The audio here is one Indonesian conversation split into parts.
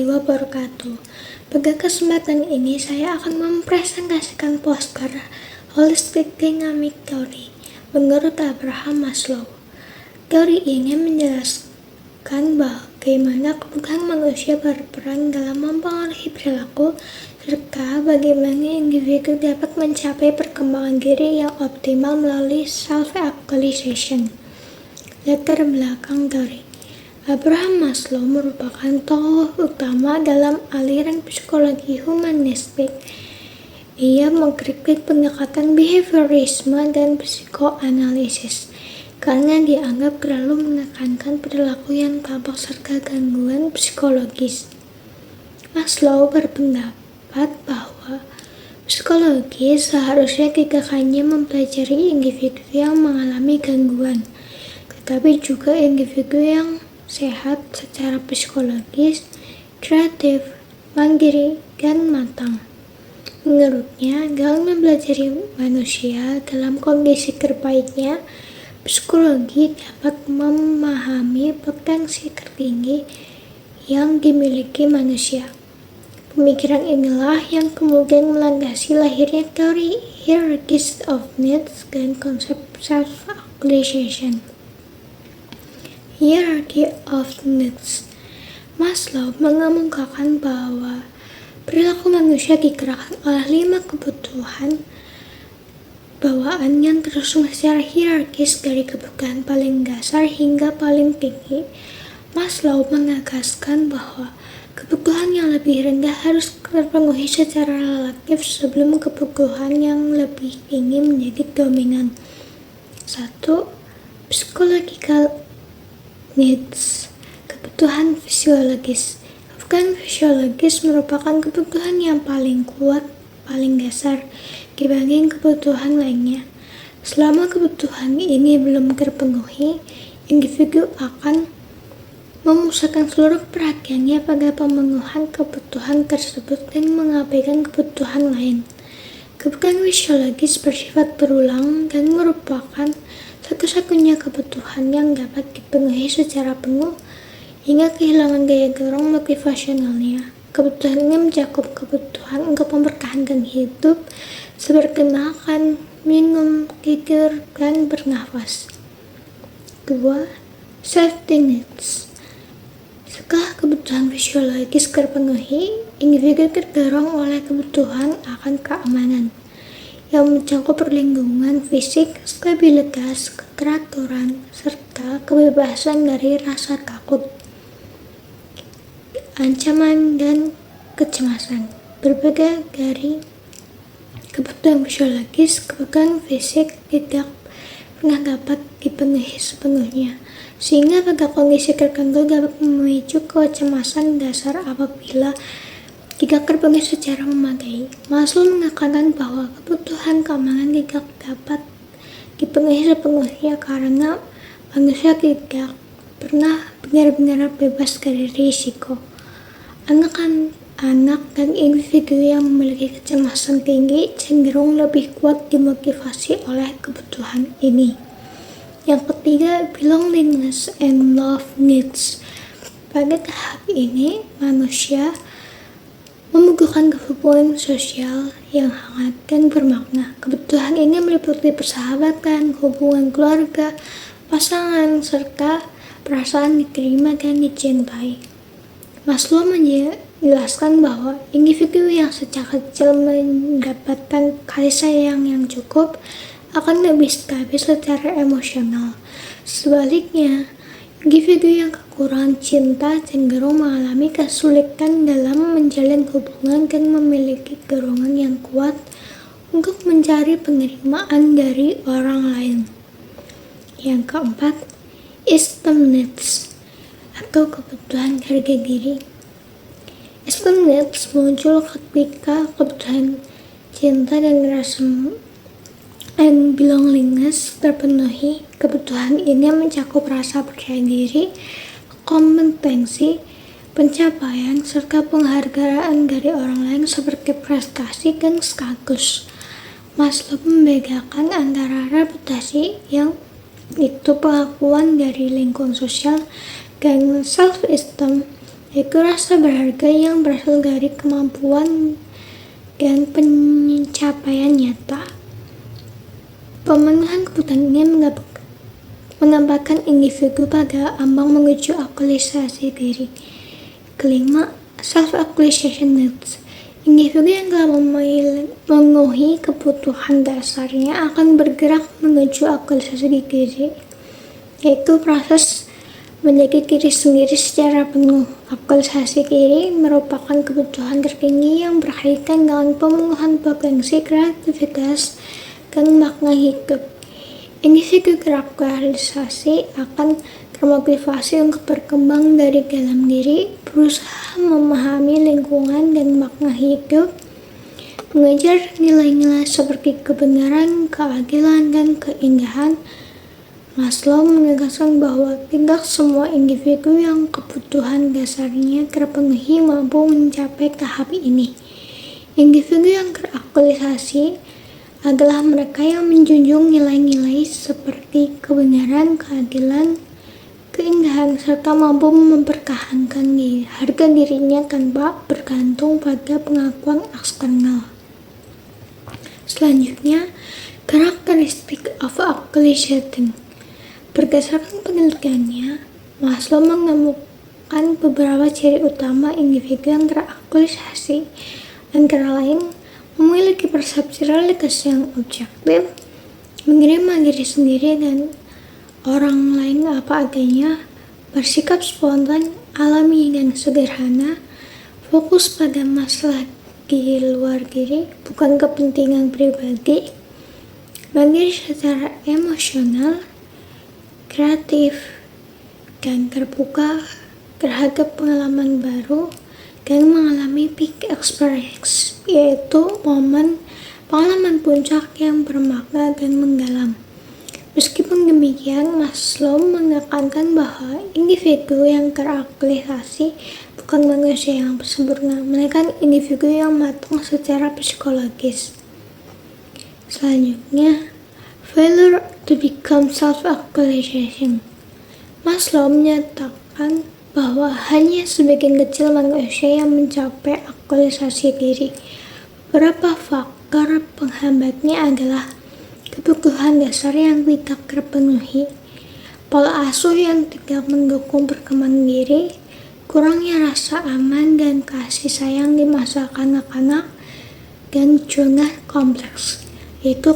warahmatullahi wabarakatuh. Pada kesempatan ini saya akan mempresentasikan postcard Holistic Dynamic Theory menurut Abraham Maslow. Teori ini menjelaskan bagaimana kebutuhan manusia berperan dalam mempengaruhi perilaku serta bagaimana individu dapat mencapai perkembangan diri yang optimal melalui self-actualization. Latar belakang teori. Abraham Maslow merupakan tokoh utama dalam aliran psikologi humanistik. Ia mengkritik pendekatan behaviorisme dan psikoanalisis karena dianggap terlalu menekankan perilaku yang tampak serta gangguan psikologis. Maslow berpendapat bahwa psikologi seharusnya tidak hanya mempelajari individu yang mengalami gangguan, tetapi juga individu yang sehat secara psikologis, kreatif, mandiri, dan matang. Menurutnya, dalam mempelajari manusia dalam kondisi terbaiknya, psikologi dapat memahami potensi tertinggi yang dimiliki manusia. Pemikiran inilah yang kemudian melandasi lahirnya teori hierarchy of needs dan konsep self-actualization. Hierarchy of needs. Maslow mengemukakan bahwa perilaku manusia digerakkan oleh 5 kebutuhan bawaan yang tersusun secara hierarkis dari kebutuhan paling dasar hingga paling tinggi. Maslow menegaskan bahwa kebutuhan yang lebih rendah harus terpenuhi secara relatif sebelum kebutuhan yang lebih tinggi menjadi dominan. 1. Psychological needs. Kebutuhan fisiologis. Kebutuhan fisiologis merupakan kebutuhan yang paling kuat, paling dasar dibanding kebutuhan lainnya. Selama kebutuhan ini belum terpenuhi, individu akan memusatkan seluruh perhatiannya pada pemenuhan kebutuhan tersebut dan mengabaikan kebutuhan lain. Kebutuhan fisiologis bersifat berulang dan merupakan satu-satunya kebutuhan yang dapat dipenuhi secara penuh hingga kehilangan daya dorong motivasionalnya. Kebutuhan ini mencakup kebutuhan untuk mempertahankan hidup seperti makan, minum, tidur, dan bernafas. 2. Safety needs. Setelah kebutuhan fisiologis terpenuhi, individu terdorong oleh kebutuhan akan keamanan yang mencakup perlindungan fisik, stabilitas, keteraturan, serta kebebasan dari rasa takut, ancaman, dan kecemasan. Berbeda dari kebutuhan fisiologis, kebutuhan fisik tidak pernah dapat dipenuhi sepenuhnya, sehingga pada kondisi tertentu dapat memicu kecemasan dasar apabila tidak terpenuhi secara memadai. Maslow menekankan bahwa kebutuhan keamanan tidak dapat dipenuhi sepenuhnya karena manusia tidak pernah benar-benar bebas dari risiko. Anak-anak dan individu yang memiliki kecemasan tinggi cenderung lebih kuat dimotivasi oleh kebutuhan ini. Yang ketiga, belongingness and love needs. Pada tahap ini, manusia membutuhkan hubungan sosial yang hangat dan bermakna. Kebutuhan ini meliputi persahabatan, hubungan keluarga, pasangan, serta perasaan diterima dan dicintai. Maslow menjelaskan bahwa individu yang sejak kecil mendapatkan kasih sayang yang cukup akan lebih stabil secara emosional. Sebaliknya, individu yang kekurangan cinta cenderung mengalami kesulitan dalam menjalin hubungan dan memiliki dorongan yang kuat untuk mencari penerimaan dari orang lain. Yang keempat, esteem needs atau kebutuhan harga diri. Esteem needs muncul ketika kebutuhan cinta dan rasa and belongingness terpenuhi. Kebutuhan ini mencakup rasa percaya diri, kompetensi, pencapaian, serta penghargaan dari orang lain seperti prestasi dan status. Maslow membedakan antara reputasi yang itu pengakuan dari lingkungan sosial dan self-esteem yaitu rasa berharga yang berasal dari kemampuan dan pencapaian nyata. Pemenuhan kebutuhan ini menambahkan individu pada ambang menuju aktualisasi diri. Kelima, self-actualization needs. Individu yang telah memenuhi kebutuhan dasarnya akan bergerak menuju aktualisasi diri, yaitu proses menjadi diri sendiri secara penuh. Aktualisasi diri merupakan kebutuhan tertinggi yang berkaitan dengan pemenuhan potensi, kreativitas, dan makna hidup. Individu teraktualisasi akan termotivasi untuk berkembang dari dalam diri, berusaha memahami lingkungan dan makna hidup, mengejar nilai-nilai seperti kebenaran, keadilan, dan keindahan. Maslow menegaskan bahwa tidak semua individu yang kebutuhan dasarnya terpenuhi mampu mencapai tahap ini. Individu yang teraktualisasi adalah mereka yang menjunjung nilai-nilai seperti kebenaran, keadilan, keindahan, serta mampu mempertahankan harga dirinya tanpa bergantung pada pengakuan eksternal. Selanjutnya, karakteristik of actualization. Berdasarkan penelitiannya, Maslow menemukan beberapa ciri utama individu yang teraktualisasi, antara lain memiliki persepsi realitas yang objektif, menerima diri sendiri dan orang lain apa adanya, bersikap spontan, alami dan sederhana, fokus pada masalah di luar diri, bukan kepentingan pribadi, mandiri secara emosional, kreatif, dan terbuka terhadap pengalaman baru, dan mengalami peak experience, yaitu pengalaman puncak yang bermakna dan mendalam. Meskipun demikian, Maslow menekankan bahwa individu yang teraktualisasi bukan manusia yang sempurna, melainkan individu yang matang secara psikologis. Selanjutnya, failure to become self-actualization. Maslow menyatakan bahwa hanya sebagian kecil manusia yang mencapai aktualisasi diri. Beberapa faktor penghambatnya adalah kebutuhan dasar yang tidak terpenuhi, pola asuh yang tidak mendukung perkembangan diri, kurangnya rasa aman dan kasih sayang di masa kanak-kanak, dan zona kompleks, yaitu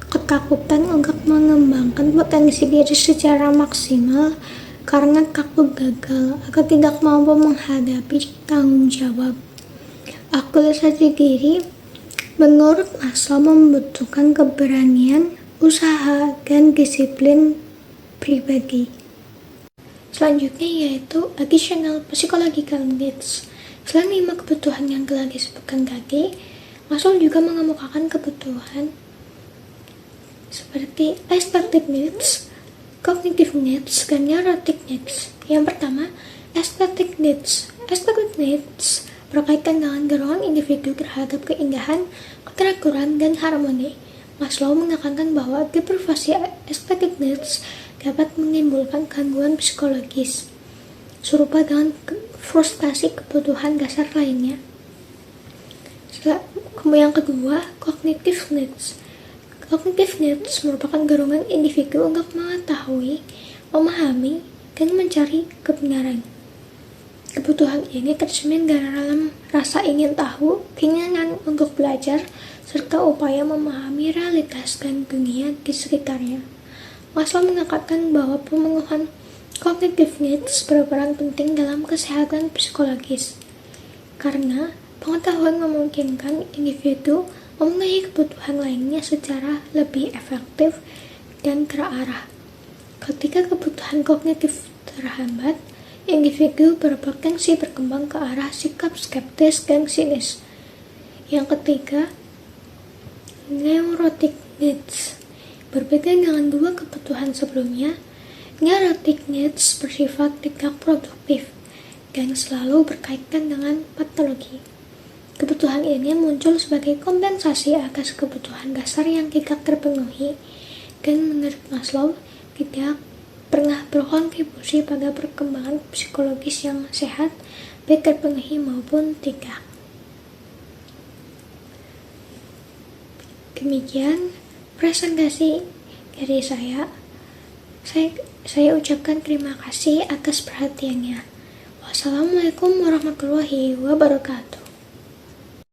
ketakutan untuk mengembangkan potensi diri secara maksimal karena takut gagal atau tidak mampu menghadapi tanggung jawab. Aktualisasi diri menurut Maslow membutuhkan keberanian, usaha, dan disiplin pribadi. Selanjutnya yaitu additional psychological needs. Selain 5 kebutuhan yang telah disebutkan tadi, Maslow juga mengemukakan kebutuhan seperti aesthetic needs, cognitive needs, dan neurotic needs. Yang pertama, aesthetic needs. Aesthetic needs berkaitan dengan dorongan individu terhadap keindahan, keteraturan, dan harmoni. Maslow menekankan bahwa deprivasi aesthetic needs dapat menimbulkan gangguan psikologis, serupa dengan frustasi kebutuhan dasar lainnya. Kemudian yang kedua, cognitive needs. Cognitive needs merupakan dorongan individu untuk mengetahui, memahami, dan mencari kebenaran. Kebutuhan ini tercermin dalam rasa ingin tahu, keinginan untuk belajar, serta upaya memahami realitas dan dunia di sekitarnya. Maslow menekankan bahwa pemenuhan cognitive needs berperan penting dalam kesehatan psikologis, karena pengetahuan memungkinkan individu memenuhi kebutuhan lainnya secara lebih efektif dan terarah. Ketika kebutuhan kognitif terhambat, individu berpotensi berkembang ke arah sikap skeptis dan sinis. Yang ketiga, neurotic needs. Berbeda dengan 2 kebutuhan sebelumnya, neurotic needs bersifat tidak produktif dan selalu berkaitan dengan patologi. Kebutuhan ini muncul sebagai kompensasi atas kebutuhan dasar yang tidak terpenuhi dan menurut Maslow tidak berkontribusi pada perkembangan psikologis yang sehat, baik terpenuhi maupun tidak. Demikian presentasi dari saya. Saya ucapkan terima kasih atas perhatiannya. Wassalamualaikum warahmatullahi wabarakatuh.